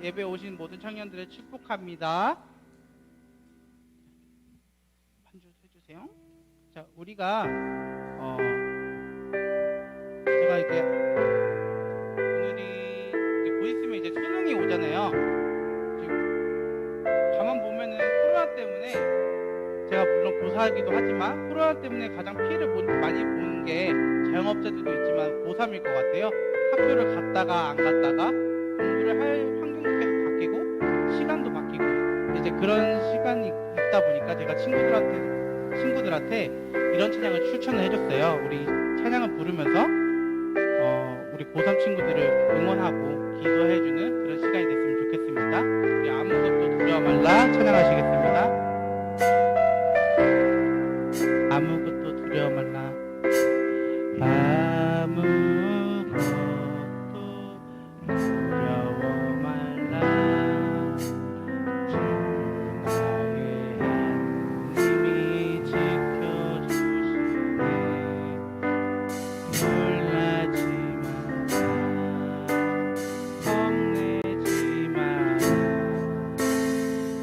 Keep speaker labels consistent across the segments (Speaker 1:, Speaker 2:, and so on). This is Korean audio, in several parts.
Speaker 1: 예배 오신 모든 청년들을 축복합니다. 반주 해주세요. 자, 우리가 제가 이렇게 오늘이 이제 곧 있으면 이제 수능이 오잖아요. 지금 가만 보면은 코로나 때문에 제가 물론 고사하기도 하지만 코로나 때문에 가장 피해를 많이 보는 게 자영업자들도 있지만 고3일 것 같아요. 학교를 갔다가 안 갔다가 공부를 할 환경도 계속 바뀌고 시간도 바뀌고 이제 그런 시간이 있다 보니까 제가 친구들한테 이런 찬양을 추천을 해줬어요. 우리 찬양을 부르면서 우리 고3 친구들을 응원하고 기도해주는 그런 시간이 됐으면 좋겠습니다. 우리 아무것도 두려워 말라 찬양하시겠습니다. 아무것도 두려워 말라. 아무것도 두려워 말라. 주 나의 하나님이 지켜주시네. 놀라지 마라. 겁내지 마라.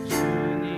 Speaker 1: 주님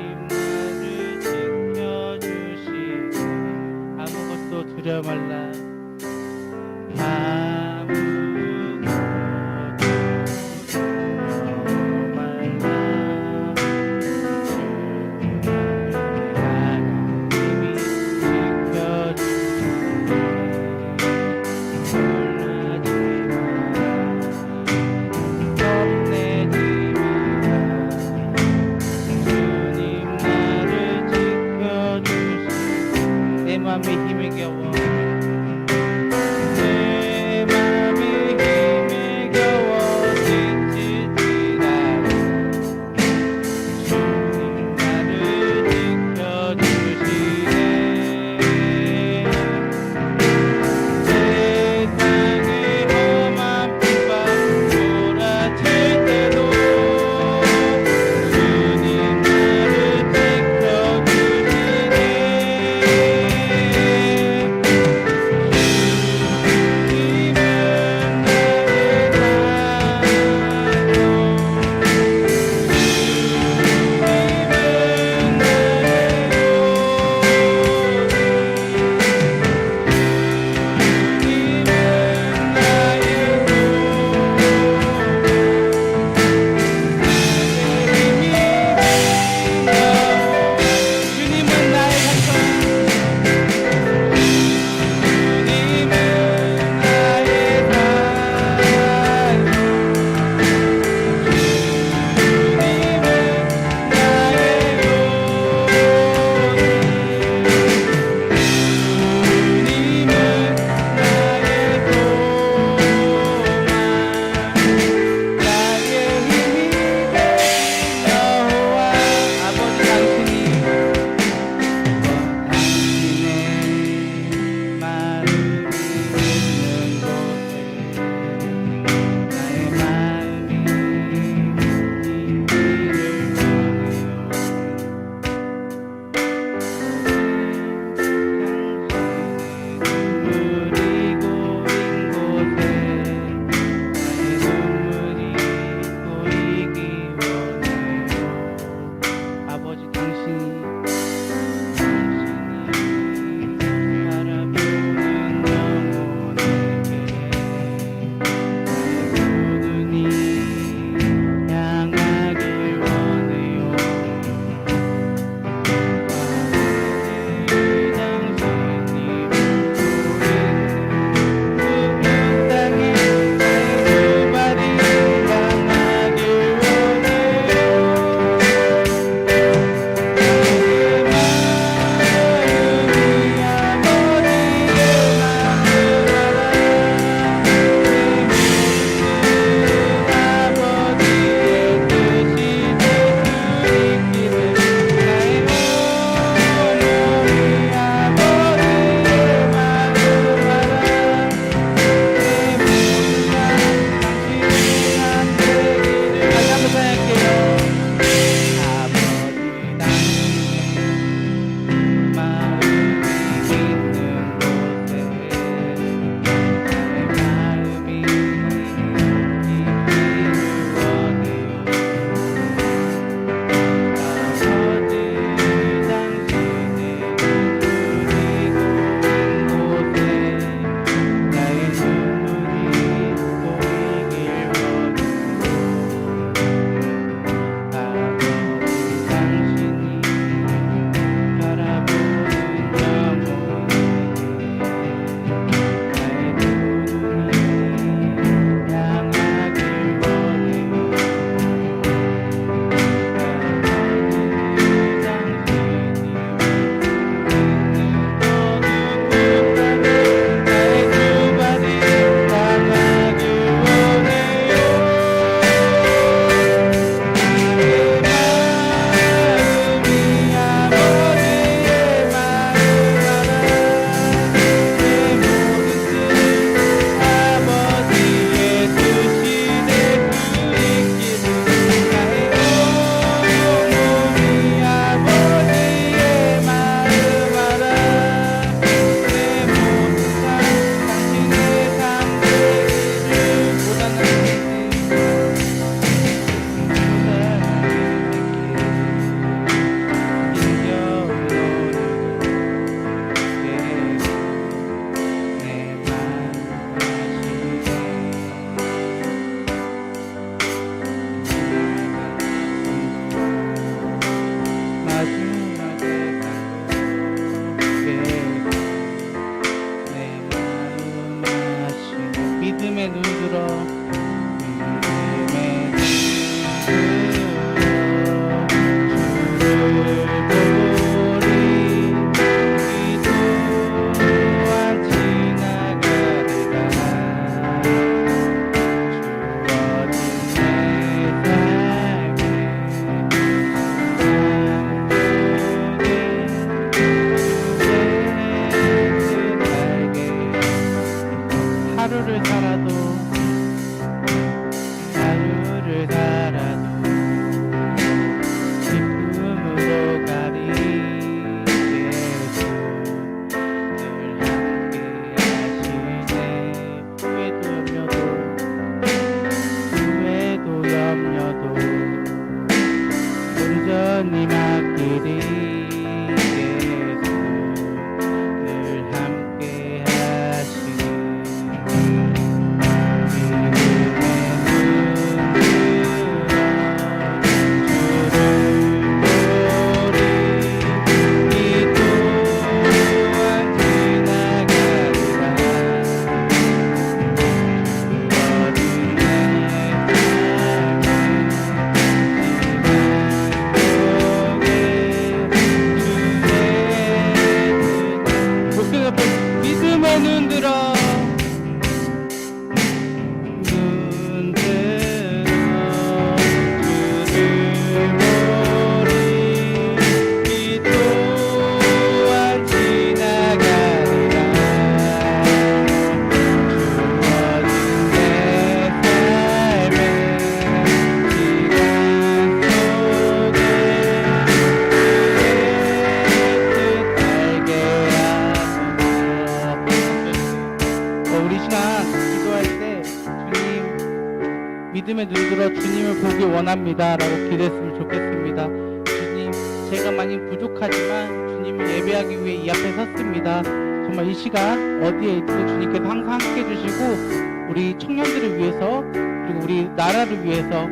Speaker 1: 믿음의 눈 들어 믿음의 눈 들어 주를 보리 이 또한 지나가리라 주어진 내 삶의 하루를 살아도 기쁨으로 가리 예수 늘 함께 하시네 후회도 염려도 온전히 맡기리 예수 늘 함께 하시네 믿음의 눈 들어 눈 들어 주를 보리 이 또한 지나가리라 주어진 내 삶의 시간 속에 그의 뜻 알게 하소서. 우리 시간 기도할 때 주님 믿음의 눈 들어 주님을 보기 원합니다 라고 기도했으면 좋겠습니다. 주님 제가 많이 부족하지만 주님을 예배하기 위해 이 앞에 섰습니다. 정말 이 시간 어디에 있든 주님께서 항상 함께 해주시고 우리 청년들을 위해서 그리고 우리 나라를 위해서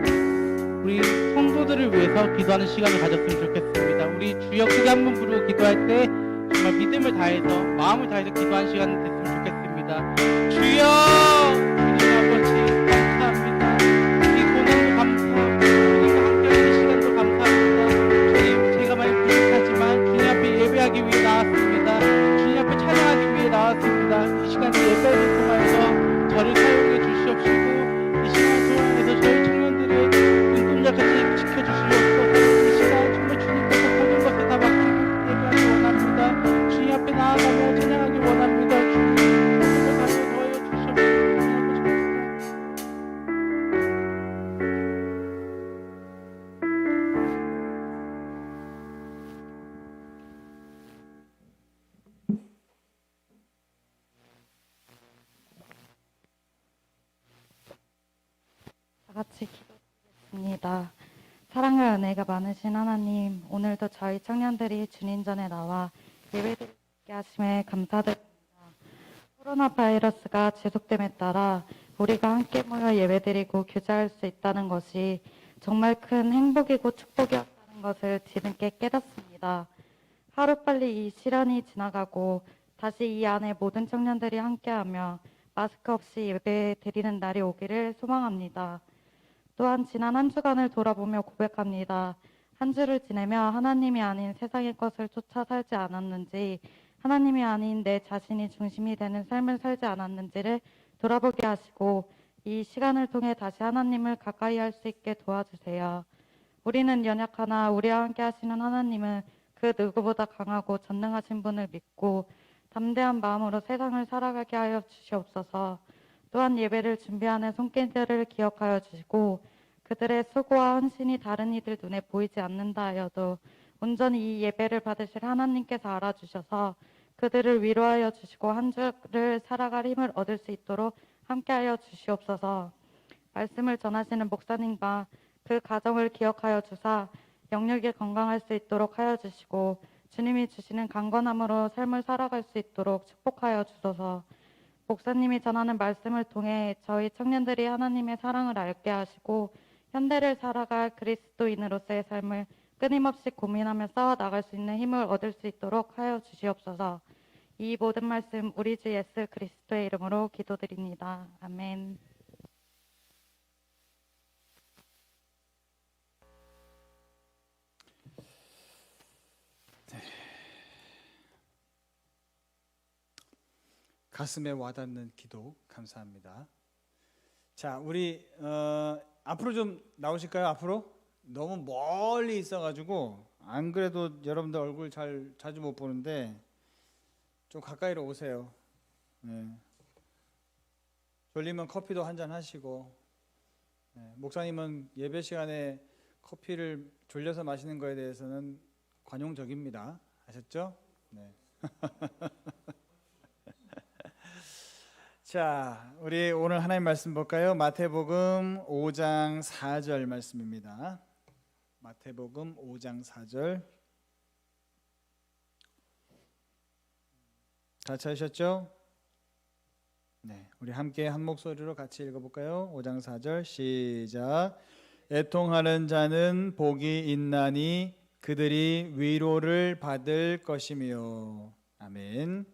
Speaker 1: 우리 성도들을 위해서 기도하는 시간을 가졌으면 좋겠습니다. 우리 주여 크게 한번 부르고 기도할 때 정말 믿음을 다해서 마음을 다해서 기도하는 시간 됐으면 좋겠습니다. 주여 주님 아버지 감사합니다. 이 고난도 감사하고 주님과 함께하는 시간도 감사합니다. 주님 제가 많이 부족하지만 주님 앞에 예배하기 위해 나왔습니다. 주님 앞에 찬양하기 위해 나왔습니다. 이 시간에 예배를 통하여서 저를 사용해 주시옵시고 이 시간을 통하여서 저희 청년들의 눈동자까지 지켜주시옵소서. 이 시간 정말 주님께서 모든 것을 다 맡기고 예배하기 원합니다. 주님 앞에 나아가며 찬양하기 원합니다. 주님 모든 것 다하여 더하여 주시옵소서.
Speaker 2: 다 같이 기도드리겠습니다. 사랑과 은혜가 많으신 하나님, 오늘도 저희 청년들이 주님 전에 나와 예배드리게 하심에 감사드립니다. 코로나 바이러스가 지속됨에 따라 우리가 함께 모여 예배드리고 교제할 수 있다는 것이 정말 큰 행복이고 축복이었다는 것을 뒤늦게 깨닫습니다. 하루빨리 이 시련이 지나가고 다시 이 안에 모든 청년들이 함께하며 마스크 없이 예배 드리는 날이 오기를 소망합니다. 또한 지난 한 주간을 돌아보며 고백합니다. 한 주를 지내며 하나님이 아닌 세상의 것을 쫓아 살지 않았는지, 하나님이 아닌 내 자신이 중심이 되는 삶을 살지 않았는지를 돌아보게 하시고 이 시간을 통해 다시 하나님을 가까이 할 수 있게 도와주세요. 우리는 연약하나 우리와 함께 하시는 하나님은 그 누구보다 강하고 전능하신 분을 믿고 담대한 마음으로 세상을 살아가게 하여 주시옵소서. 또한 예배를 준비하는 손길들을 기억하여 주시고 그들의 수고와 헌신이 다른 이들 눈에 보이지 않는다 하여도 온전히 이 예배를 받으실 하나님께서 알아주셔서 그들을 위로하여 주시고 한 주를 살아갈 힘을 얻을 수 있도록 함께하여 주시옵소서. 말씀을 전하시는 목사님과 그 가정을 기억하여 주사 영육에 건강할 수 있도록 하여 주시고 주님이 주시는 강건함으로 삶을 살아갈 수 있도록 축복하여 주소서. 목사님이 전하는 말씀을 통해 저희 청년들이 하나님의 사랑을 알게 하시고 현대를 살아갈 그리스도인으로서의 삶을 끊임없이 고민하며 싸워 나갈 수 있는 힘을 얻을 수 있도록 하여 주시옵소서. 이 모든 말씀 우리 주 예수 그리스도의 이름으로 기도드립니다. 아멘.
Speaker 3: 가슴에 와닿는 기도 감사합니다. 자, 우리 앞으로 좀 나오실까요? 앞으로? 너무 멀리 있어가지고 안 그래도 여러분들 얼굴 자주 못 보는데 좀 가까이로 오세요. 네. 졸리면 커피도 한잔 하시고, 네. 목사님은 예배 시간에 커피를 졸려서 마시는 거에 대해서는 관용적입니다. 아셨죠? 네. 자, 우리 오늘 하나님 말씀 볼까요? 마태복음 5장 4절 말씀입니다. 마태복음 5장 4절. 다 찾으셨죠? 네, 우리 함께 한 목소리로 같이 읽어볼까요? 5장 4절 시작. 애통하는 자는 복이 있나니 그들이 위로를 받을 것이며. 아멘.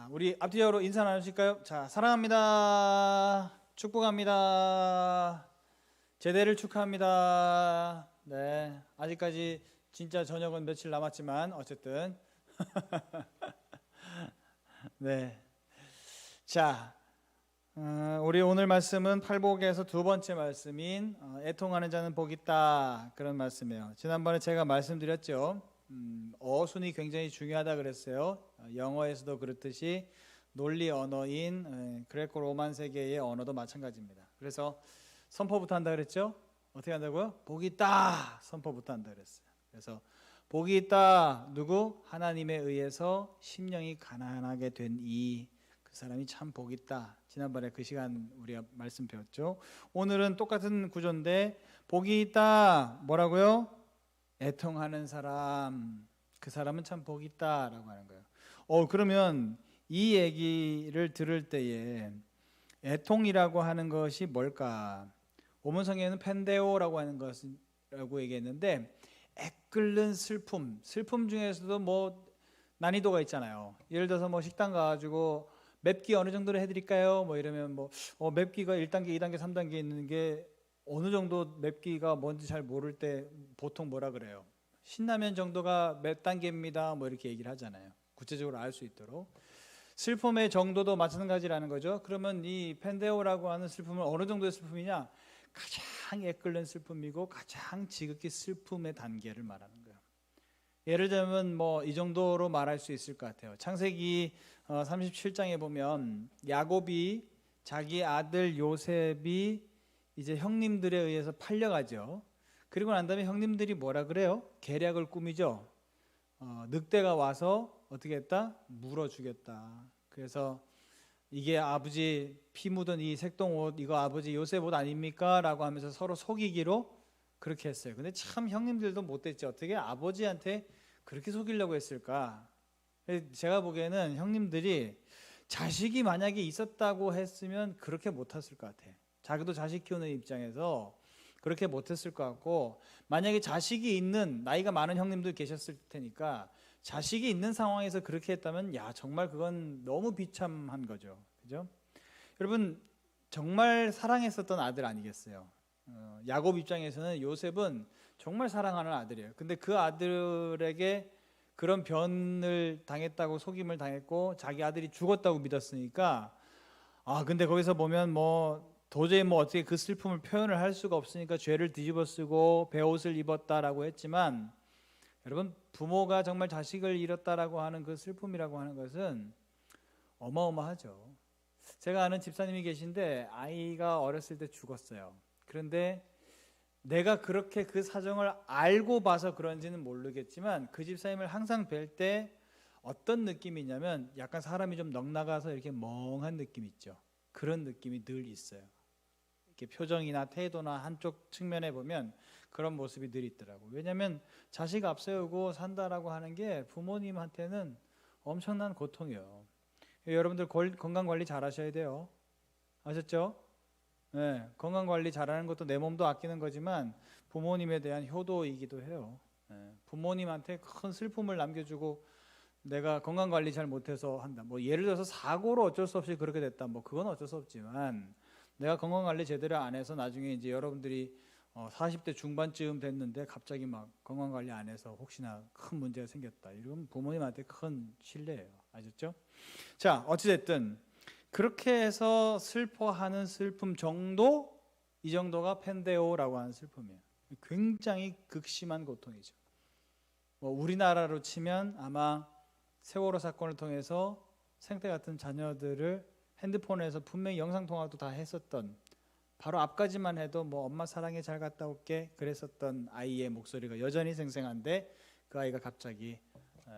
Speaker 3: 우리 앞뒤적으로 인사 나누실까요? 자, 사랑합니다. 축복합니다. 제대를 축하합니다. 네, 아직까지 진짜 저녁은 며칠 남았지만 어쨌든 네. 자, 우리 오늘 말씀은 팔복에서 두 번째 말씀인 애통하는 자는 복이 있다 그런 말씀이에요. 지난번에 제가 말씀드렸죠. 어순이 굉장히 중요하다 그랬어요. 영어에서도 그렇듯이 논리 언어인 그레코 로만 세계의 언어도 마찬가지입니다. 그래서 선포부터 한다 그랬죠. 어떻게 한다고요? 복이 있다 선포부터 한다 그랬어요. 그래서 복이 있다 누구? 하나님에 의해서 심령이 가난하게 된 그 사람이 참 복이 있다. 지난번에 그 시간 우리가 말씀 배웠죠. 오늘은 똑같은 구조인데 복이 있다 뭐라고요? 애통하는 사람, 그 사람은 참 복이 있다라고 하는 거예요. 그러면 이 얘기를 들을 때에 애통이라고 하는 것이 뭘까? 오문성에는 펜데오라고 하는 것이라고 얘기했는데 애끓는 슬픔 중에서도 뭐 난이도가 있잖아요. 예를 들어서 뭐 식당 가가지고 맵기 어느 정도로 해드릴까요? 뭐 이러면 맵기가 1단계, 2단계, 3단계 있는 게 어느 정도 맵기가 뭔지 잘 모를 때 보통 뭐라 그래요? 신라면 정도가 몇 단계입니다. 뭐 이렇게 얘기를 하잖아요. 구체적으로 알 수 있도록. 슬픔의 정도도 마찬가지라는 거죠. 그러면 이 펜데오라고 하는 슬픔은 어느 정도의 슬픔이냐? 가장 애끓는 슬픔이고 가장 지극히 슬픔의 단계를 말하는 거예요. 예를 들면 이 정도로 말할 수 있을 것 같아요. 창세기 37장에 보면 야곱이 자기 아들 요셉이 이제 형님들에 의해서 팔려가죠. 그리고 난 다음에 형님들이 뭐라 그래요? 계략을 꾸미죠. 늑대가 와서 어떻게 했다? 물어 주겠다. 그래서 이게 아버지 피 묻은 이 색동옷 이거 아버지 요셉 옷 아닙니까? 라고 하면서 서로 속이기로 그렇게 했어요. 근데 참 형님들도 못됐죠. 어떻게 아버지한테 그렇게 속이려고 했을까? 제가 보기에는 형님들이 자식이 만약에 있었다고 했으면 그렇게 못했을 것 같아요. 자기도 자식 키우는 입장에서 그렇게 못했을 것 같고, 만약에 자식이 있는 나이가 많은 형님들 계셨을 테니까 자식이 있는 상황에서 그렇게 했다면 정말 그건 너무 비참한 거죠. 그죠? 여러분 정말 사랑했었던 아들 아니겠어요? 야곱 입장에서는 요셉은 정말 사랑하는 아들이에요. 근데 그 아들에게 그런 변을 당했다고 속임을 당했고 자기 아들이 죽었다고 믿었으니까 근데 거기서 보면 도저히 어떻게 그 슬픔을 표현을 할 수가 없으니까 죄를 뒤집어 쓰고 베옷을 입었다라고 했지만, 여러분 부모가 정말 자식을 잃었다라고 하는 그 슬픔이라고 하는 것은 어마어마하죠. 제가 아는 집사님이 계신데 아이가 어렸을 때 죽었어요. 그런데 내가 그렇게 그 사정을 알고 봐서 그런지는 모르겠지만 그 집사님을 항상 뵐 때 어떤 느낌이 있냐면 약간 사람이 좀 넉나가서 이렇게 멍한 느낌 있죠. 그런 느낌이 늘 있어요. 이렇게 표정이나 태도나 한쪽 측면에 보면 그런 모습이 늘 있더라고요. 왜냐하면 자식 앞세우고 산다라고 하는 게 부모님한테는 엄청난 고통이에요. 여러분들 건강관리 잘 하셔야 돼요. 아셨죠? 네, 건강관리 잘하는 것도 내 몸도 아끼는 거지만 부모님에 대한 효도이기도 해요. 부모님한테 큰 슬픔을 남겨주고 내가 건강 관리 잘 못해서 한다. 뭐 예를 들어서 사고로 어쩔 수 없이 그렇게 됐다. 뭐 그건 어쩔 수 없지만 내가 건강 관리 제대로 안 해서 나중에 이제 여러분들이 40대 중반쯤 됐는데 갑자기 막 건강 관리 안 해서 혹시나 큰 문제가 생겼다. 이건 부모님한테 큰 신뢰예요. 아셨죠? 자, 어찌됐든 그렇게 해서 슬퍼하는 슬픔 정도, 이 정도가 펜데오라고 하는 슬픔이에요. 굉장히 극심한 고통이죠. 뭐 우리나라로 치면 아마 세월호 사건을 통해서 생태 같은 자녀들을 핸드폰에서 분명히 영상통화도 다 했었던, 바로 앞까지만 해도 뭐 엄마 사랑해 잘 갔다 올게 그랬었던 아이의 목소리가 여전히 생생한데 그 아이가 갑자기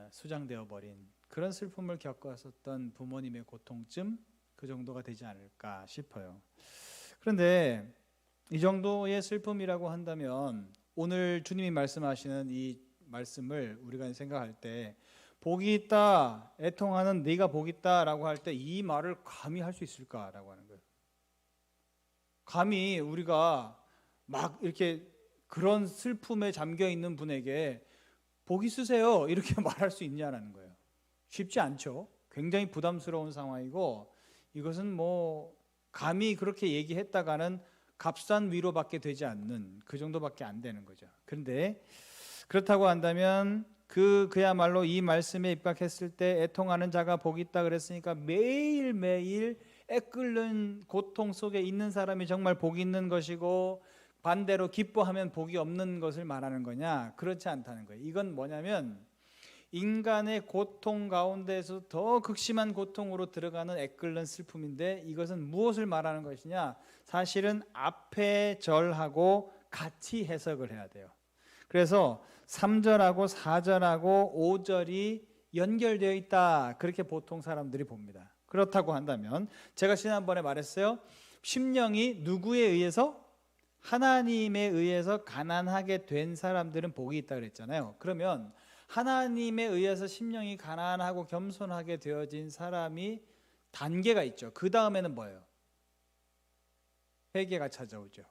Speaker 3: 수장되어 버린 그런 슬픔을 겪었었던 부모님의 고통쯤 그 정도가 되지 않을까 싶어요. 그런데 이 정도의 슬픔이라고 한다면 오늘 주님이 말씀하시는 이 말씀을 우리가 생각할 때 복이 있다, 애통하는 네가 복이 있다라고 할 때 이 말을 감히 할 수 있을까라고 하는 거예요. 감히 우리가 막 이렇게 그런 슬픔에 잠겨 있는 분에게 복 있으세요 이렇게 말할 수 있냐라는 거예요. 쉽지 않죠. 굉장히 부담스러운 상황이고 이것은 뭐 감히 그렇게 얘기했다가는 값싼 위로밖에 되지 않는 그 정도밖에 안 되는 거죠. 그런데 그렇다고 한다면 그야말로 이 말씀에 입각했을 때 애통하는 자가 복이 있다 그랬으니까 매일매일 애끓는 고통 속에 있는 사람이 정말 복이 있는 것이고 반대로 기뻐하면 복이 없는 것을 말하는 거냐? 그렇지 않다는 거예요. 이건 뭐냐면 인간의 고통 가운데서 더 극심한 고통으로 들어가는 애끓는 슬픔인데 이것은 무엇을 말하는 것이냐? 사실은 앞에 절하고 같이 해석을 해야 돼요. 그래서 3절하고 4절하고 5절이 연결되어 있다. 그렇게 보통 사람들이 봅니다. 그렇다고 한다면 제가 지난번에 말했어요. 심령이 누구에 의해서? 하나님에 의해서 가난하게 된 사람들은 복이 있다 그랬잖아요. 그러면 하나님에 의해서 심령이 가난하고 겸손하게 되어진 사람이 단계가 있죠. 그 다음에는 뭐예요? 회개가 찾아오죠.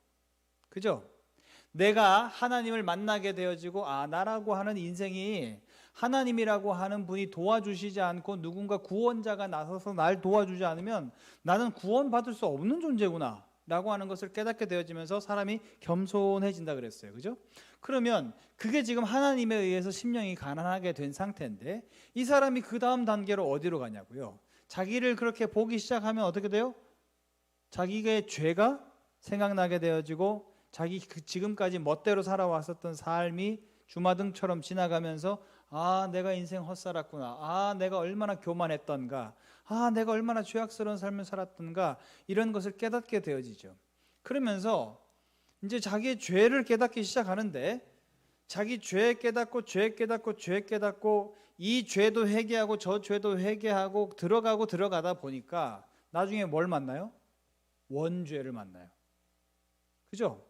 Speaker 3: 그죠? 내가 하나님을 만나게 되어지고 나라고 하는 인생이 하나님이라고 하는 분이 도와주시지 않고 누군가 구원자가 나서서 날 도와주지 않으면 나는 구원받을 수 없는 존재구나 라고 하는 것을 깨닫게 되어지면서 사람이 겸손해진다 그랬어요. 그죠? 그러면 그게 지금 하나님에 의해서 심령이 가난하게 된 상태인데 이 사람이 그 다음 단계로 어디로 가냐고요? 자기를 그렇게 보기 시작하면 어떻게 돼요? 자기의 죄가 생각나게 되어지고 자기 지금까지 멋대로 살아왔었던 삶이 주마등처럼 지나가면서 내가 인생 헛살았구나. 내가 얼마나 교만했던가. 내가 얼마나 죄악스러운 삶을 살았던가. 이런 것을 깨닫게 되어지죠. 그러면서 이제 자기의 죄를 깨닫기 시작하는데 자기 죄 깨닫고 이 죄도 회개하고 저 죄도 회개하고 들어가다 보니까 나중에 뭘 만나요? 원죄를 만나요. 그죠?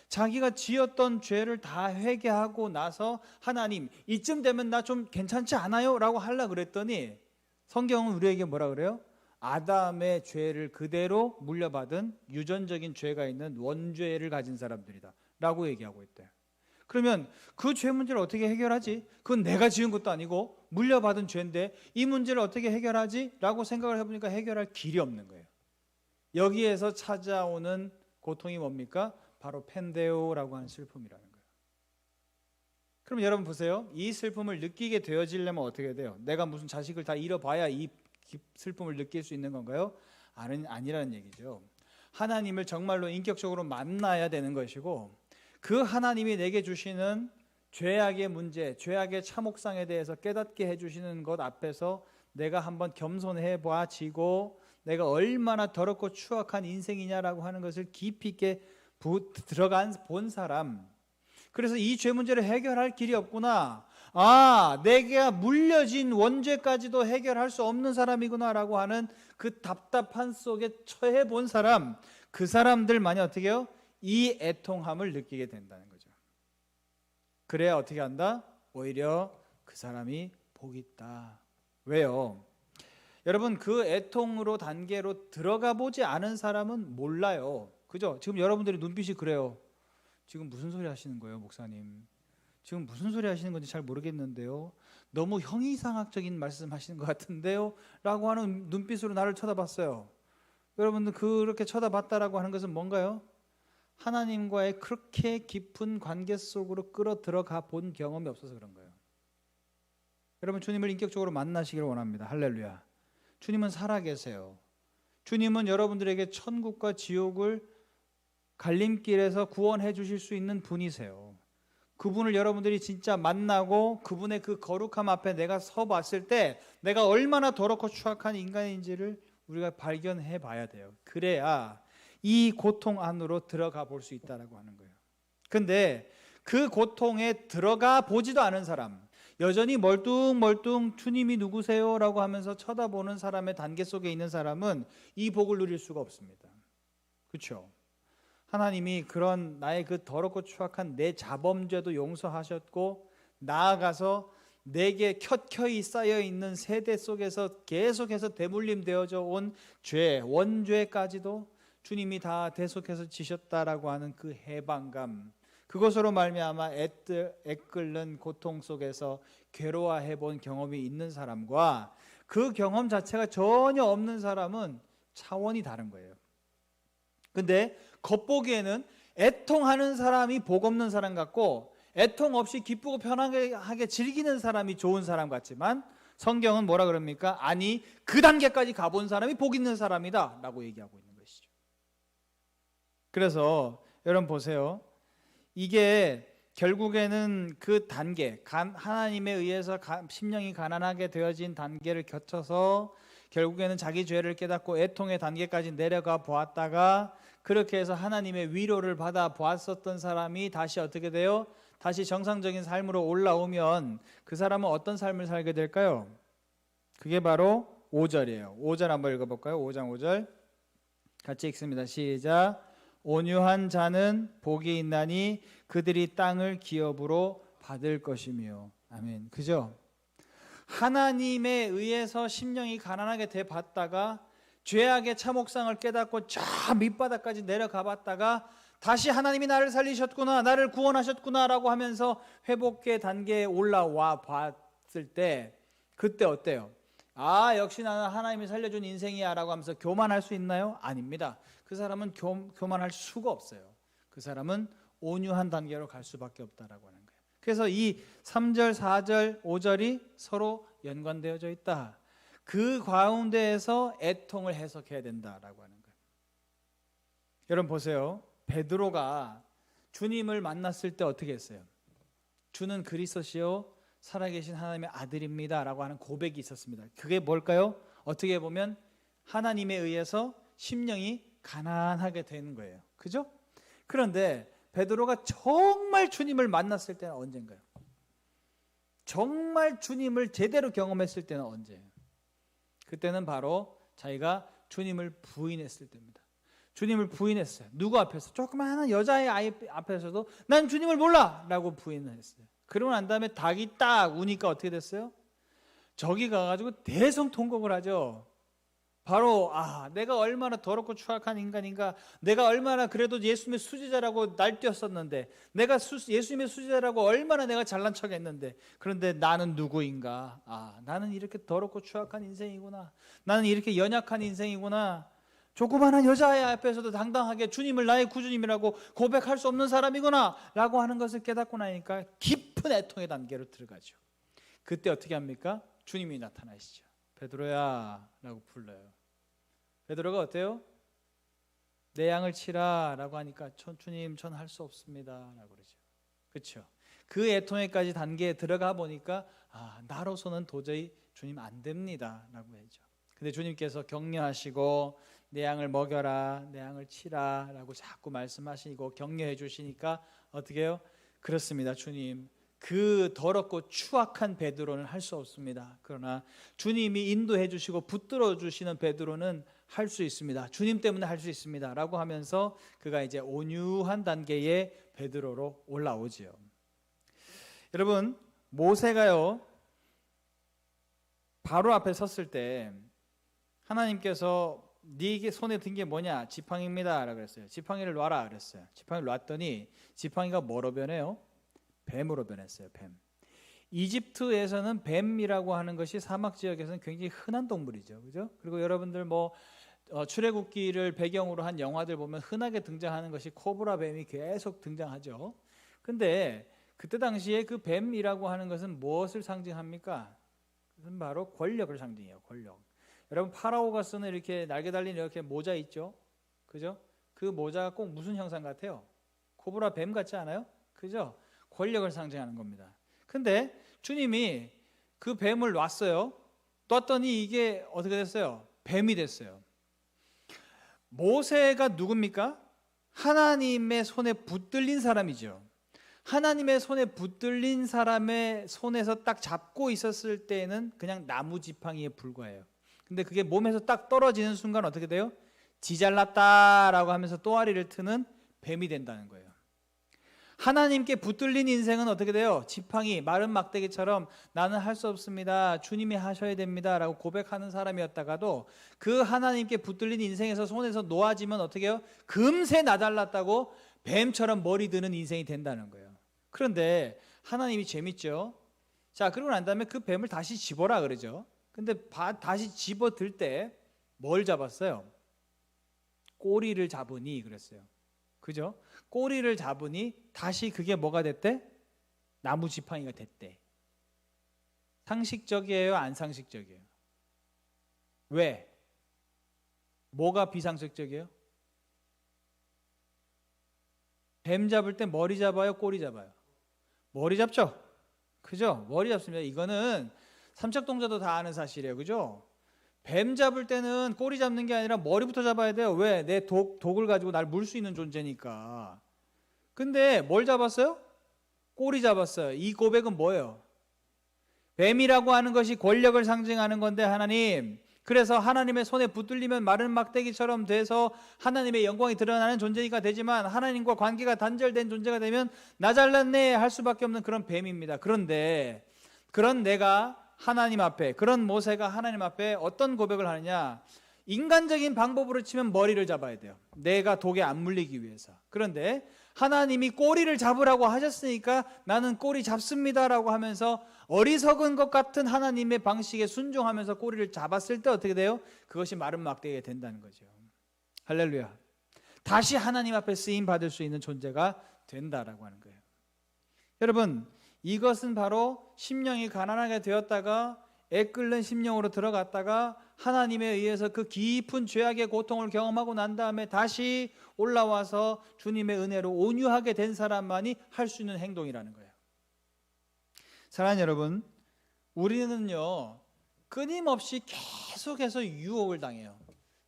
Speaker 3: 자기가 지었던 죄를 다 회개하고 나서 하나님 이쯤 되면 나 좀 괜찮지 않아요? 라고 하려고 그랬더니 성경은 우리에게 뭐라 그래요? 아담의 죄를 그대로 물려받은 유전적인 죄가 있는 원죄를 가진 사람들이다 라고 얘기하고 있대요. 그러면 그 죄 문제를 어떻게 해결하지? 그건 내가 지은 것도 아니고 물려받은 죄인데 이 문제를 어떻게 해결하지? 라고 생각을 해보니까 해결할 길이 없는 거예요. 여기에서 찾아오는 고통이 뭡니까? 바로 펜데오라고 하는 슬픔이라는 거예요. 그럼 여러분 보세요. 이 슬픔을 느끼게 되어지려면 어떻게 돼요? 내가 무슨 자식을 다 잃어봐야 이 슬픔을 느낄 수 있는 건가요? 아니라는 얘기죠. 하나님을 정말로 인격적으로 만나야 되는 것이고 그 하나님이 내게 주시는 죄악의 문제, 죄악의 참혹상에 대해서 깨닫게 해주시는 것 앞에서 내가 한번 겸손해 봐지고 내가 얼마나 더럽고 추악한 인생이냐라고 하는 것을 깊이 있게 본 사람, 그래서 이 죄 문제를 해결할 길이 없구나, 내가 물려진 원죄까지도 해결할 수 없는 사람이구나 라고 하는 그 답답한 속에 처해 본 사람, 그 사람들만이 어떻게 해요? 이 애통함을 느끼게 된다는 거죠. 그래야 어떻게 한다? 오히려 그 사람이 복이 있다. 왜요? 여러분 그 애통으로 단계로 들어가 보지 않은 사람은 몰라요. 그죠? 지금 여러분들의 눈빛이 그래요. 지금 무슨 소리 하시는 거예요, 목사님? 지금 무슨 소리 하시는 건지 잘 모르겠는데요. 너무 형이상학적인 말씀 하시는 것 같은데요. 라고 하는 눈빛으로 나를 쳐다봤어요. 여러분들 그렇게 쳐다봤다라고 하는 것은 뭔가요? 하나님과의 그렇게 깊은 관계 속으로 끌어 들어가 본 경험이 없어서 그런 거예요. 여러분 주님을 인격적으로 만나시길 원합니다. 할렐루야. 주님은 살아계세요. 주님은 여러분들에게 천국과 지옥을 갈림길에서 구원해 주실 수 있는 분이세요. 그분을 여러분들이 진짜 만나고 그분의 그 거룩함 앞에 내가 서 봤을 때 내가 얼마나 더럽고 추악한 인간인지를 우리가 발견해 봐야 돼요. 그래야 이 고통 안으로 들어가 볼 수 있다라고 하는 거예요. 근데 그 고통에 들어가 보지도 않은 사람, 여전히 멀뚱멀뚱 주님이 누구세요? 라고 하면서 쳐다보는 사람의 단계 속에 있는 사람은 이 복을 누릴 수가 없습니다. 그렇죠? 하나님이 그런 나의 그 더럽고 추악한 내 자범죄도 용서하셨고 나아가서 내게 켜켜이 쌓여있는 세대 속에서 계속해서 대물림되어져 온 죄, 원죄까지도 주님이 다 대속해서 지셨다라고 하는 그 해방감, 그것으로 말미암아 애끓는 고통 속에서 괴로워해 본 경험이 있는 사람과 그 경험 자체가 전혀 없는 사람은 차원이 다른 거예요. 근데 겉보기에는 애통하는 사람이 복 없는 사람 같고 애통 없이 기쁘고 편하게 즐기는 사람이 좋은 사람 같지만 성경은 뭐라 그럽니까? 아니 그 단계까지 가본 사람이 복 있는 사람이다 라고 얘기하고 있는 것이죠. 그래서 여러분 보세요. 이게 결국에는 그 단계, 하나님에 의해서 심령이 가난하게 되어진 단계를 거쳐서 결국에는 자기 죄를 깨닫고 애통의 단계까지 내려가 보았다가 그렇게 해서 하나님의 위로를 받아 보았었던 사람이 다시 어떻게 돼요? 다시 정상적인 삶으로 올라오면 그 사람은 어떤 삶을 살게 될까요? 그게 바로 5절이에요. 5절 한번 읽어볼까요? 5장 5절 같이 읽습니다. 시작. 온유한 자는 복이 있나니 그들이 땅을 기업으로 받을 것이며. 아멘. 그죠? 하나님에 의해서 심령이 가난하게 돼 봤다가 죄악의 참혹상을 깨닫고 저 밑바닥까지 내려가 봤다가 다시 하나님이 나를 살리셨구나, 나를 구원하셨구나 라고 하면서 회복의 단계에 올라와 봤을 때 그때 어때요? 아, 역시 나는 하나님이 살려준 인생이야 라고 하면서 교만할 수 있나요? 아닙니다. 그 사람은 교만할 수가 없어요. 그 사람은 온유한 단계로 갈 수밖에 없다라고 하는 거예요. 그래서 이 3절, 4절, 5절이 서로 연관되어져 있다. 그 가운데에서 애통을 해석해야 된다라고 하는 거예요. 여러분 보세요. 베드로가 주님을 만났을 때 어떻게 했어요? 주는 그리스도시요 살아계신 하나님의 아들입니다 라고 하는 고백이 있었습니다. 그게 뭘까요? 어떻게 보면 하나님에 의해서 심령이 가난하게 되는 거예요. 그죠? 그런데 베드로가 정말 주님을 만났을 때는 언젠가요? 정말 주님을 제대로 경험했을 때는 언제예요? 그때는 바로 자기가 주님을 부인했을 때입니다. 주님을 부인했어요. 누구 앞에서? 조그마한 여자의 아이 앞에서도 난 주님을 몰라 라고 부인을 했어요. 그러고 난 다음에 닭이 딱 우니까 어떻게 됐어요? 저기 가가지고 대성통곡을 하죠. 바로 내가 얼마나 더럽고 추악한 인간인가, 내가 얼마나 그래도 예수님의 수제자라고 날뛰었었는데, 내가 예수님의 수제자라고 얼마나 내가 잘난 척했는데, 그런데 나는 누구인가? 나는 이렇게 더럽고 추악한 인생이구나, 나는 이렇게 연약한 인생이구나, 조그마한 여자의 앞에서도 당당하게 주님을 나의 구주님이라고 고백할 수 없는 사람이구나 라고 하는 것을 깨닫고 나니까 깊은 애통의 단계로 들어가죠. 그때 어떻게 합니까? 주님이 나타나시죠. 베드로야 라고 불러요. 베드로가 어때요? 내 양을 치라 라고 하니까 주님 전 할 수 없습니다 라고 그러죠. 그렇죠? 그 애통에까지 단계에 들어가 보니까 나로서는 도저히 주님 안 됩니다 라고 하죠. 근데 주님께서 격려하시고 내 양을 먹여라, 내 양을 치라 라고 자꾸 말씀하시고 격려해 주시니까 어떻게 해요? 그렇습니다 주님, 그 더럽고 추악한 베드로는 할 수 없습니다. 그러나 주님이 인도해 주시고 붙들어 주시는 베드로는 할 수 있습니다. 주님 때문에 할 수 있습니다 라고 하면서 그가 이제 온유한 단계의 베드로로 올라오지요. 여러분, 모세가요 바로 앞에 섰을 때 하나님께서 네게 손에 든 게 뭐냐? 지팡이입니다 라고 그랬어요. 지팡이를 놔라 그랬어요. 지팡이를 놨더니 지팡이가 뭐로 변해요? 뱀으로 변했어요. 뱀. 이집트에서는 뱀이라고 하는 것이 사막 지역에서는 굉장히 흔한 동물이죠. 그죠? 그리고 여러분들 뭐 출애굽기를 배경으로 한 영화들 보면 흔하게 등장하는 것이 코브라 뱀이 계속 등장하죠. 근데 그때 당시에 그 뱀이라고 하는 것은 무엇을 상징합니까? 그것은 바로 권력을 상징해요. 권력. 여러분 파라오가 쓰는 이렇게 날개 달린 이렇게 모자 있죠? 그죠? 그 모자가 꼭 무슨 형상 같아요? 코브라 뱀 같지 않아요? 그죠? 권력을 상징하는 겁니다. 근데 주님이 그 뱀을 놨어요. 떴더니 이게 어떻게 됐어요? 뱀이 됐어요. 모세가 누굽니까? 하나님의 손에 붙들린 사람이죠. 하나님의 손에 붙들린 사람의 손에서 딱 잡고 있었을 때는 그냥 나무 지팡이에 불과해요. 근데 그게 몸에서 딱 떨어지는 순간 어떻게 돼요? 지잘났다라고 하면서 또아리를 트는 뱀이 된다는 거예요. 하나님께 붙들린 인생은 어떻게 돼요? 지팡이, 마른 막대기처럼 나는 할 수 없습니다. 주님이 하셔야 됩니다. 라고 고백하는 사람이었다가도 그 하나님께 붙들린 인생에서 손에서 놓아지면 어떻게 해요? 금세 나달랐다고 뱀처럼 머리 드는 인생이 된다는 거예요. 그런데 하나님이 재밌죠. 자, 그러고 난 다음에 그 뱀을 다시 집어라 그러죠. 근데 다시 집어들 때 뭘 잡았어요? 꼬리를 잡으니 그랬어요. 그죠? 꼬리를 잡으니 다시 그게 뭐가 됐대? 나무 지팡이가 됐대. 상식적이에요? 안 상식적이에요? 왜? 뭐가 비상식적이에요? 뱀 잡을 때 머리 잡아요? 꼬리 잡아요? 머리 잡죠? 그죠? 머리 잡습니다. 이거는 삼척동자도 다 아는 사실이에요. 그죠? 뱀 잡을 때는 꼬리 잡는 게 아니라 머리부터 잡아야 돼요. 왜? 내 독을 가지고 날 물 수 있는 존재니까. 근데 뭘 잡았어요? 꼬리 잡았어요. 이 고백은 뭐예요? 뱀이라고 하는 것이 권력을 상징하는 건데 하나님, 그래서 하나님의 손에 붙들리면 마른 막대기처럼 돼서 하나님의 영광이 드러나는 존재가 되지만 하나님과 관계가 단절된 존재가 되면 나 잘났네 할 수밖에 없는 그런 뱀입니다. 그런데 그런 내가 하나님 앞에, 그런 모세가 하나님 앞에 어떤 고백을 하느냐? 인간적인 방법으로 치면 머리를 잡아야 돼요. 내가 독에 안 물리기 위해서. 그런데 하나님이 꼬리를 잡으라고 하셨으니까 나는 꼬리 잡습니다라고 하면서 어리석은 것 같은 하나님의 방식에 순종하면서 꼬리를 잡았을 때 어떻게 돼요? 그것이 마른 막대기가 된다는 거죠. 할렐루야. 다시 하나님 앞에 쓰임 받을 수 있는 존재가 된다라고 하는 거예요. 여러분, 이것은 바로 심령이 가난하게 되었다가 애끓는 심령으로 들어갔다가 하나님에 의해서 그 깊은 죄악의 고통을 경험하고 난 다음에 다시 올라와서 주님의 은혜로 온유하게 된 사람만이 할 수 있는 행동이라는 거예요. 사랑하는 여러분, 우리는요 끊임없이 계속해서 유혹을 당해요.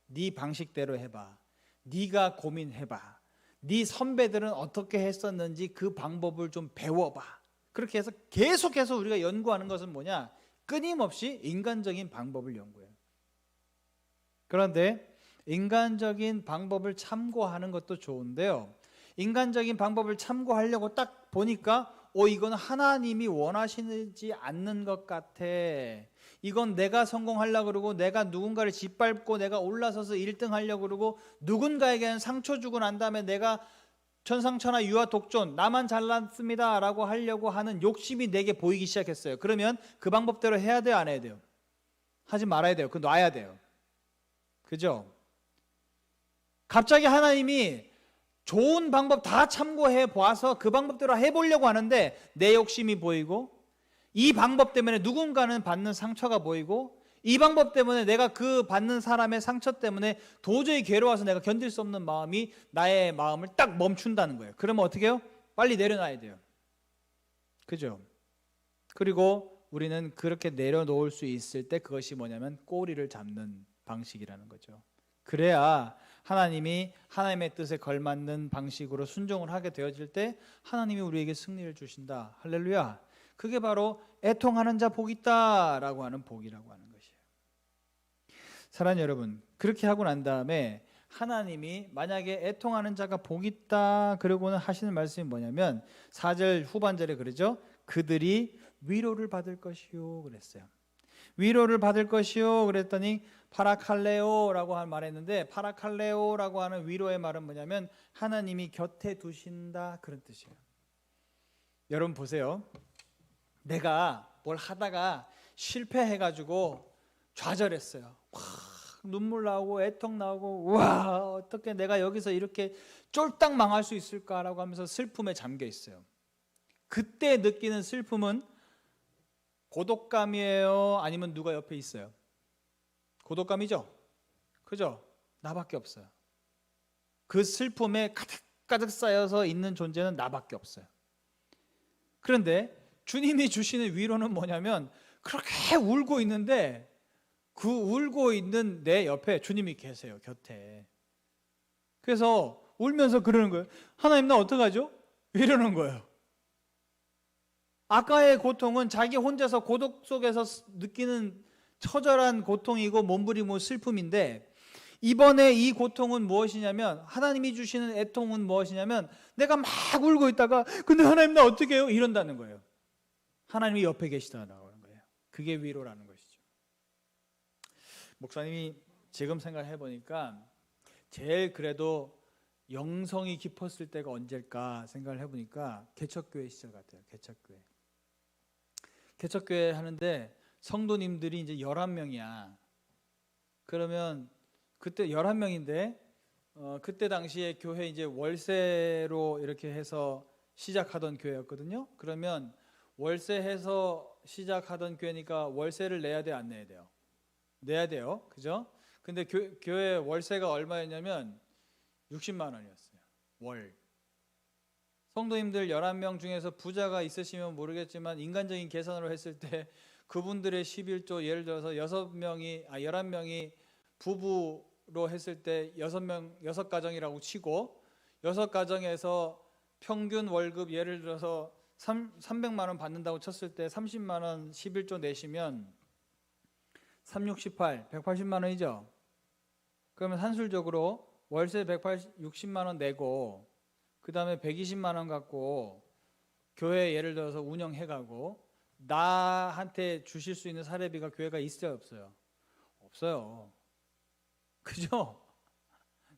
Speaker 3: 네 방식대로 해봐, 네가 고민해봐, 네 선배들은 어떻게 했었는지 그 방법을 좀 배워봐. 그렇게 해서 계속해서 우리가 연구하는 것은 뭐냐? 끊임없이 인간적인 방법을 연구해요. 그런데 인간적인 방법을 참고하는 것도 좋은데요, 인간적인 방법을 참고하려고 딱 보니까 이건 하나님이 원하시지 않는 것 같아. 이건 내가 성공하려고 그러고 내가 누군가를 짓밟고 내가 올라서서 1등 하려고 그러고 누군가에게는 상처 주고 난 다음에 내가 천상천하 유아 독존 나만 잘났습니다 라고 하려고 하는 욕심이 내게 보이기 시작했어요. 그러면 그 방법대로 해야 돼요? 안 해야 돼요? 하지 말아야 돼요. 그거 놔야 돼요. 그죠? 갑자기 하나님이 좋은 방법 다 참고해 보아서 그 방법대로 해보려고 하는데 내 욕심이 보이고 이 방법 때문에 누군가는 받는 상처가 보이고 이 방법 때문에 내가 그 받는 사람의 상처 때문에 도저히 괴로워서 내가 견딜 수 없는 마음이 나의 마음을 딱 멈춘다는 거예요. 그러면 어떻게 해요? 빨리 내려놔야 돼요. 그죠? 그리고 우리는 그렇게 내려놓을 수 있을 때 그것이 뭐냐면 꼬리를 잡는 방식이라는 거죠. 그래야 하나님이 하나님의 뜻에 걸맞는 방식으로 순종을 하게 되어질 때 하나님이 우리에게 승리를 주신다. 할렐루야. 그게 바로 애통하는 자 복 있다라고 하는 복이라고 하는 것이에요. 사랑하는 여러분, 그렇게 하고 난 다음에 하나님이 만약에 애통하는 자가 복 있다 그러고는 하시는 말씀이 뭐냐면 4절 후반절에 그러죠. 그들이 위로를 받을 것이요 그랬어요. 위로를 받을 것이요 그랬더니 파라칼레오라고 말했는데, 파라칼레오라고 하는 위로의 말은 뭐냐면 하나님이 곁에 두신다 그런 뜻이에요. 여러분 보세요. 내가 뭘 하다가 실패해가지고 좌절했어요. 와, 눈물 나오고 애통 나오고, 와, 어떻게 내가 여기서 이렇게 쫄딱 망할 수 있을까라고 하면서 슬픔에 잠겨 있어요. 그때 느끼는 슬픔은 고독감이에요? 아니면 누가 옆에 있어요? 고독감이죠? 그죠? 나밖에 없어요. 그 슬픔에 가득가득 쌓여서 있는 존재는 나밖에 없어요. 그런데 주님이 주시는 위로는 뭐냐면 그렇게 울고 있는데 그 울고 있는 내 옆에 주님이 계세요. 곁에. 그래서 울면서 그러는 거예요. 하나님, 나 어떡하죠? 이러는 거예요. 아까의 고통은 자기 혼자서 고독 속에서 느끼는 처절한 고통이고 몸부림고 슬픔인데, 이번에 이 고통은 무엇이냐면, 하나님이 주시는 애통은 무엇이냐면, 내가 막 울고 있다가 근데 하나님 나 어떻게 해요? 이런다는 거예요. 하나님이 옆에 계시다는 거예요. 그게 위로라는 것이죠. 목사님이 지금 생각해 보니까 제일 그래도 영성이 깊었을 때가 언제일까 생각을 해보니까 개척교회 시절 같아요. 개척교회 하는데 성도님들이 이제 11명이야. 그러면 그때 11명인데 그때 당시에 교회 이제 월세로 이렇게 해서 시작하던 교회였거든요. 그러면 월세해서 시작하던 교회니까 월세를 내야 돼, 안 내야 돼요? 내야 돼요. 그죠? 근데 교회 월세가 얼마였냐면 60만 원이었어요. 월. 성도님들 11명 중에서 부자가 있으시면 모르겠지만 인간적인 계산으로 했을 때 그분들의 11조, 예를 들어서 11명이 부부로 했을 때 6가정이라고 치고 6가정에서 평균 월급 예를 들어서 300만 원 받는다고 쳤을 때 30만 원 11조 내시면 3, 6, 18, 180만 원이죠. 그러면 산술적으로 월세 160만 원 내고 그 다음에 120만 원 갖고 교회 예를 들어서 운영해가고 나한테 주실 수 있는 사례비가 교회가 있어요, 없어요? 없어요. 그죠?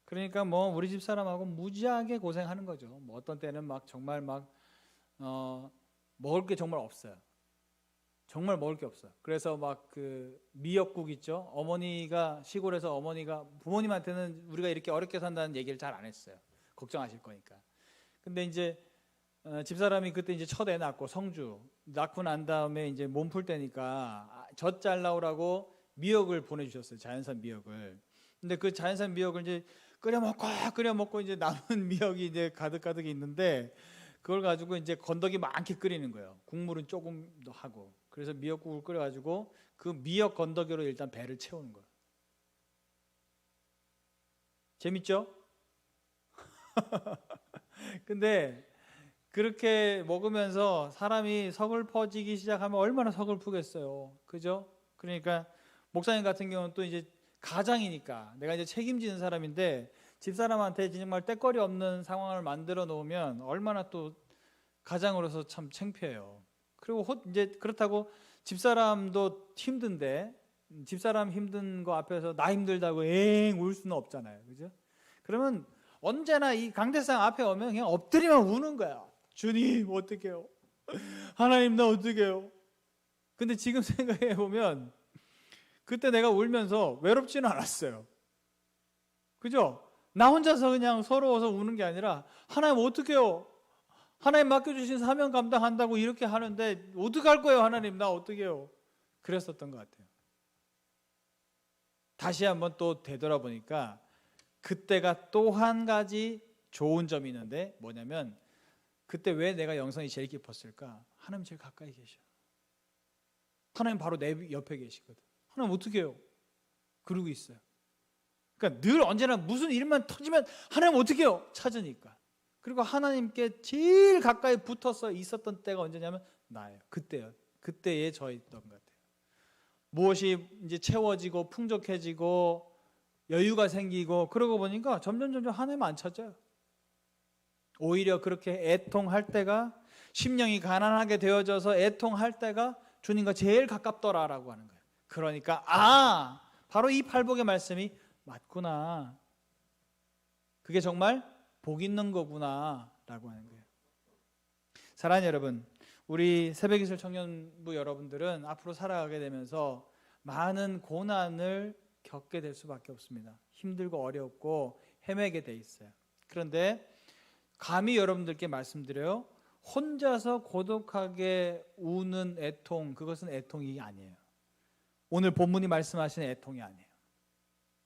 Speaker 3: 그러니까 뭐 우리 집 사람하고 무지하게 고생하는 거죠. 뭐 어떤 때는 막 정말 막 먹을 게 정말 없어요. 정말 먹을 게 없어요. 그래서 막 그 미역국 있죠. 어머니가 시골에서 어머니가 부모님한테는 우리가 이렇게 어렵게 산다는 얘기를 잘 안 했어요. 걱정하실 거니까. 근데 이제 집사람이 그때 이제 첫 애 낳고 성주 낳고 난 다음에 이제 몸 풀 때니까 젖 잘 나오라고 미역을 보내주셨어요. 자연산 미역을. 근데 그 자연산 미역을 이제 끓여 먹고 이제 남은 미역이 이제 가득 있는데 그걸 가지고 이제 건더기 많게 끓이는 거예요. 국물은 조금 더 하고. 그래서 미역국을 끓여가지고 그 미역 건더기로 일단 배를 채우는 거예요. 재밌죠? 근데 그렇게 먹으면서 사람이 서글퍼지기 시작하면 얼마나 서글프겠어요. 그죠? 그러니까 목사님 같은 경우는 또 이제 가장이니까 내가 이제 책임지는 사람인데 집사람한테 정말 때거리 없는 상황을 만들어 놓으면 얼마나 또 가장으로서 참 창피해요. 그리고 이제 그렇다고 집사람도 힘든데 집사람 힘든 거 앞에서 나 힘들다고 엥 울 수는 없잖아요. 그죠? 그러면 언제나 이 강대상 앞에 오면 그냥 엎드리면 우는 거야. 주님 어떡해요? 하나님 나 어떡해요? 근데 지금 생각해 보면 그때 내가 울면서 외롭지는 않았어요. 그죠? 나 혼자서 그냥 서러워서 우는 게 아니라 하나님 어떡해요? 하나님 맡겨주신 사명 감당한다고 이렇게 하는데 어떡할 거예요? 하나님 나 어떡해요? 그랬었던 것 같아요. 다시 한번 또 되돌아보니까 그때가 또 한 가지 좋은 점이 있는데 뭐냐면 그때 왜 내가 영성이 제일 깊었을까? 하나님 제일 가까이 계셔. 하나님 바로 내 옆에 계시거든. 하나님 어떻게 해요? 그러고 있어요. 그러니까 늘 언제나 무슨 일만 터지면 하나님 어떻게 해요? 찾으니까. 그리고 하나님께 제일 가까이 붙어서 있었던 때가 언제냐면 나예요. 그때요. 그때에 저 있던 것 같아요. 무엇이 이제 채워지고 풍족해지고 여유가 생기고 그러고 보니까 점점 하나님 안 찾아요. 오히려 그렇게 애통할 때가 심령이 가난하게 되어져서 애통할 때가 주님과 제일 가깝더라라고 하는 거예요. 그러니까 바로 이 팔복의 말씀이 맞구나. 그게 정말 복 있는 거구나 라고 하는 거예요. 사랑하는 여러분, 우리 새벽이슬 청년부 여러분들은 앞으로 살아가게 되면서 많은 고난을 겪게 될 수밖에 없습니다. 힘들고 어렵고 헤매게 돼 있어요. 그런데 감히 여러분들께 말씀드려요. 혼자서 고독하게 우는 애통, 그것은 애통이 아니에요. 오늘 본문이 말씀하시는 애통이 아니에요.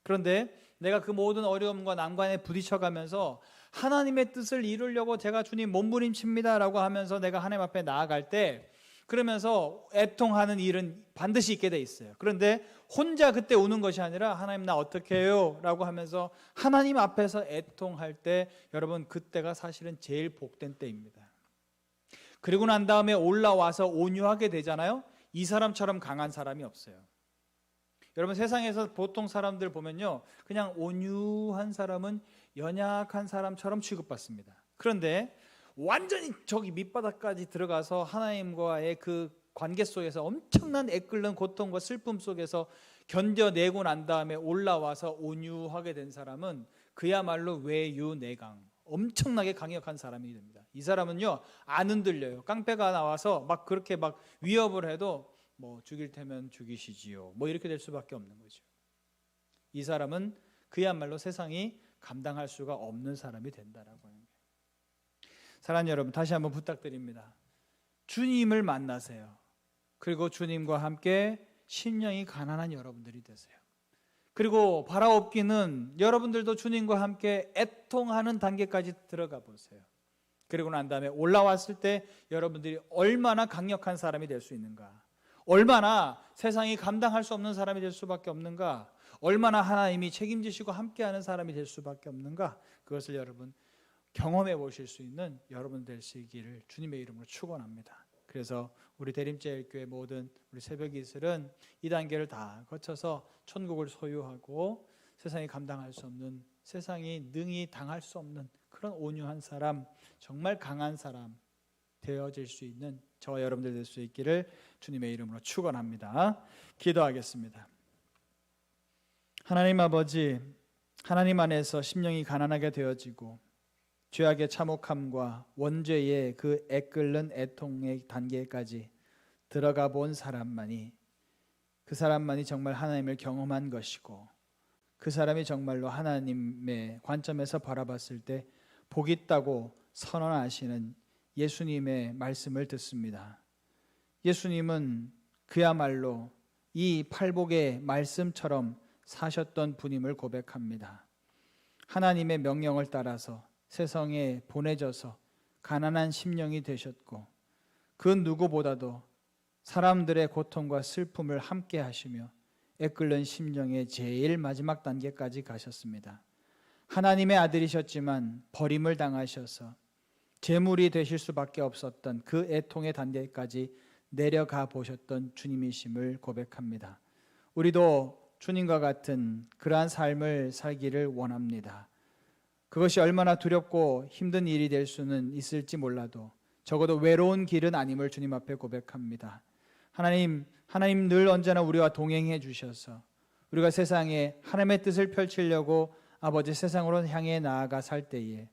Speaker 3: 그런데 내가 그 모든 어려움과 난관에 부딪혀가면서 하나님의 뜻을 이루려고 제가 주님 몸부림칩니다 라고 하면서 내가 하나님 앞에 나아갈 때, 그러면서 애통하는 일은 반드시 있게 돼 있어요. 그런데 혼자 그때 우는 것이 아니라 하나님 나 어떻게 해요? 라고 하면서 하나님 앞에서 애통할 때, 여러분 그때가 사실은 제일 복된 때입니다. 그리고 난 다음에 올라와서 온유하게 되잖아요. 이 사람처럼 강한 사람이 없어요. 여러분 세상에서 보통 사람들 보면요, 그냥 온유한 사람은 연약한 사람처럼 취급받습니다. 그런데 완전히 저기 밑바닥까지 들어가서 하나님과의 그 관계 속에서 엄청난 애끓는 고통과 슬픔 속에서 견뎌내고 난 다음에 올라와서 온유하게 된 사람은 그야말로 외유내강, 엄청나게 강력한 사람이 됩니다. 이 사람은요 안 흔들려요. 깡패가 나와서 막 그렇게 막 위협을 해도 뭐 죽일 테면 죽이시지요, 뭐 이렇게 될 수밖에 없는 거죠. 이 사람은 그야말로 세상이 감당할 수가 없는 사람이 된다라고 하는 거예요. 사랑하는 여러분, 다시 한번 부탁드립니다. 주님을 만나세요. 그리고 주님과 함께 심령이 가난한 여러분들이 되세요. 그리고 바라옵기는 여러분들도 주님과 함께 애통하는 단계까지 들어가 보세요. 그리고 난 다음에 올라왔을 때 여러분들이 얼마나 강력한 사람이 될 수 있는가, 얼마나 세상이 감당할 수 없는 사람이 될 수밖에 없는가, 얼마나 하나님이 책임지시고 함께하는 사람이 될 수밖에 없는가, 그것을 여러분 경험해 보실 수 있는 여러분 될 수 있기를 주님의 이름으로 축원합니다. 그래서 우리 대림제일교회 모든 우리 새벽이슬은 이 단계를 다 거쳐서 천국을 소유하고 세상이 감당할 수 없는, 세상이 능히 당할 수 없는 그런 온유한 사람, 정말 강한 사람 되어질 수 있는 저와 여러분들 될 수 있기를 주님의 이름으로 축원합니다. 기도하겠습니다. 하나님 아버지, 하나님 안에서 심령이 가난하게 되어지고 죄악의 참혹함과 원죄의 그 애끓는 애통의 단계까지 들어가 본 사람만이, 그 사람만이 정말 하나님을 경험한 것이고, 그 사람이 정말로 하나님의 관점에서 바라봤을 때 복 있다고 선언하시는 예수님의 말씀을 듣습니다. 예수님은 그야말로 이 팔복의 말씀처럼 사셨던 분임을 고백합니다. 하나님의 명령을 따라서 세상에 보내져서 가난한 심령이 되셨고, 그 누구보다도 사람들의 고통과 슬픔을 함께 하시며 애끓는 심령의 제일 마지막 단계까지 가셨습니다. 하나님의 아들이셨지만 버림을 당하셔서 제물이 되실 수밖에 없었던 그 애통의 단계까지 내려가 보셨던 주님이심을 고백합니다. 우리도 주님과 같은 그러한 삶을 살기를 원합니다. 그것이 얼마나 두렵고 힘든 일이 될 수는 있을지 몰라도 적어도 외로운 길은 아님을 주님 앞에 고백합니다. 하나님 늘 언제나 우리와 동행해 주셔서 우리가 세상에 하나님의 뜻을 펼치려고 아버지 세상으로 향해 나아가 살 때에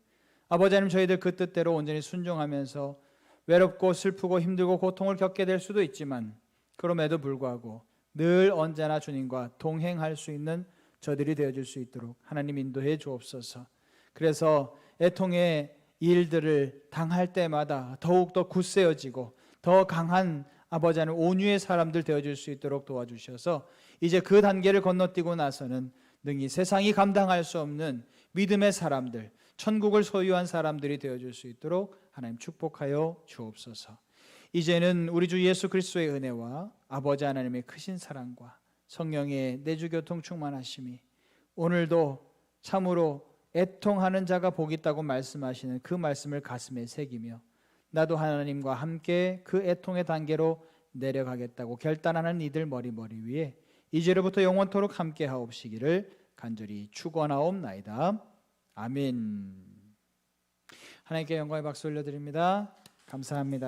Speaker 3: 아버지 하나님, 저희들 그 뜻대로 온전히 순종하면서 외롭고 슬프고 힘들고 고통을 겪게 될 수도 있지만, 그럼에도 불구하고 늘 언제나 주님과 동행할 수 있는 저들이 되어줄 수 있도록 하나님 인도해 주옵소서. 그래서 애통의 일들을 당할 때마다 더욱더 굳세어지고 더 강한 아버지 하나님 온유의 사람들 되어줄 수 있도록 도와주셔서 이제 그 단계를 건너뛰고 나서는 능히 세상이 감당할 수 없는 믿음의 사람들, 천국을 소유한 사람들이 되어줄 수 있도록 하나님 축복하여 주옵소서. 이제는 우리 주 예수 그리스도의 은혜와 아버지 하나님의 크신 사랑과 성령의 내주교통 충만하심이 오늘도 참으로 애통하는 자가 복이 있다고 말씀하시는 그 말씀을 가슴에 새기며 나도 하나님과 함께 그 애통의 단계로 내려가겠다고 결단하는 이들 머리 위에 이제로부터 영원토록 함께 하옵시기를 간절히 축원하옵나이다. 아멘. 하나님께 영광의 박수 올려드립니다. 감사합니다.